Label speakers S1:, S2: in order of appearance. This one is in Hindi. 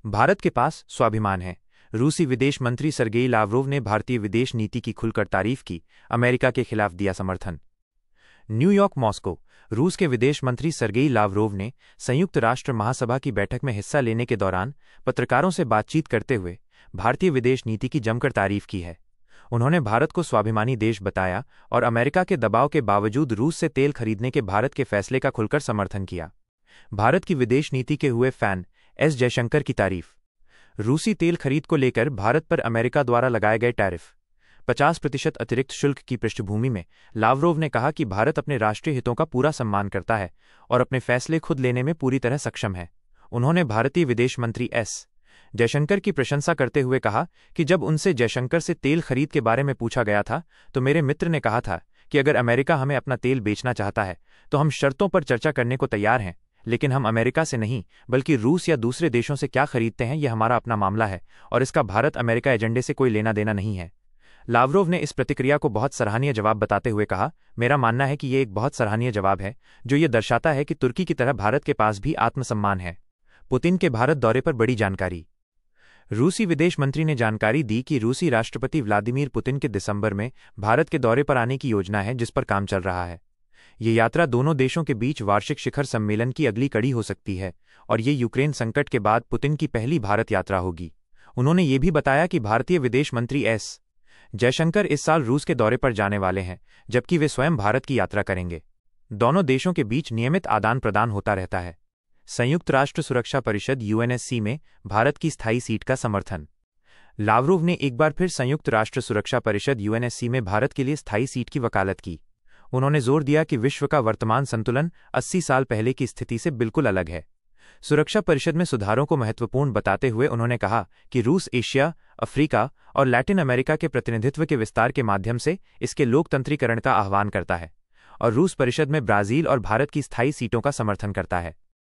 S1: भारत के पास स्वाभिमान है। रूसी विदेश मंत्री सरगेई लावरोव ने भारतीय विदेश नीति की खुलकर तारीफ की, अमेरिका के खिलाफ दिया समर्थन। New York Moscow. रूस के विदेश मंत्री सरगेई लावरोव ने संयुक्त राष्ट्र महासभा की बैठक में हिस्सा लेने के दौरान पत्रकारों से बातचीत करते हुए भारतीय विदेश नीति की जमकर तारीफ की है। उन्होंने भारत को स्वाभिमानी देश बताया और अमेरिका के दबाव के बावजूद रूस से तेल खरीदने के भारत के फैसले का खुलकर समर्थन किया। भारत की विदेश नीति के हुए फैन एस जयशंकर की तारीफ। रूसी तेल खरीद को लेकर भारत पर अमेरिका द्वारा लगाए गए टैरिफ 50% अतिरिक्त शुल्क की पृष्ठभूमि में लावरोव ने कहा कि भारत अपने राष्ट्रीय हितों का पूरा सम्मान करता है और अपने फैसले खुद लेने में पूरी तरह सक्षम है। उन्होंने भारतीय विदेश मंत्री एस जयशंकर की प्रशंसा करते हुए कहा कि जब उनसे जयशंकर से तेल खरीद के बारे में पूछा गया था तो मेरे मित्र ने कहा था कि अगर अमेरिका हमें अपना तेल बेचना चाहता है तो हम शर्तों पर चर्चा करने को तैयार हैं, लेकिन हम अमेरिका से नहीं बल्कि रूस या दूसरे देशों से क्या खरीदते हैं यह हमारा अपना मामला है और इसका भारत अमेरिका एजेंडे से कोई लेना देना नहीं है। लावरोव ने इस प्रतिक्रिया को बहुत सराहनीय जवाब बताते हुए कहा, मेरा मानना है कि यह एक बहुत सराहनीय जवाब है जो ये दर्शाता है कि तुर्की की तरह भारत के पास भी आत्मसम्मान है। पुतिन के भारत दौरे पर बड़ी जानकारी। रूसी विदेश मंत्री ने जानकारी दी कि रूसी राष्ट्रपति व्लादिमीर पुतिन के दिसंबर में भारत के दौरे पर आने की योजना है जिस पर काम चल रहा है। ये यात्रा दोनों देशों के बीच वार्षिक शिखर सम्मेलन की अगली कड़ी हो सकती है और ये यूक्रेन संकट के बाद पुतिन की पहली भारत यात्रा होगी। उन्होंने ये भी बताया कि भारतीय विदेश मंत्री एस जयशंकर इस साल रूस के दौरे पर जाने वाले हैं, जबकि वे स्वयं भारत की यात्रा करेंगे। दोनों देशों के बीच नियमित आदान प्रदान होता रहता है। संयुक्त राष्ट्र सुरक्षा परिषद यूएनएससी में भारत की स्थायी सीट का समर्थन। लावरोव ने एक बार फिर संयुक्त राष्ट्र सुरक्षा परिषद यूएनएससी में भारत के लिए स्थायी सीट की वकालत की। उन्होंने जोर दिया कि विश्व का वर्तमान संतुलन 80 साल पहले की स्थिति से बिल्कुल अलग है। सुरक्षा परिषद में सुधारों को महत्वपूर्ण बताते हुए उन्होंने कहा कि रूस एशिया, अफ्रीका और लैटिन अमेरिका के प्रतिनिधित्व के विस्तार के माध्यम से इसके लोकतंत्रीकरण का आह्वान करता है और रूस परिषद में ब्राजील और भारत की स्थायी सीटों का समर्थन करता है।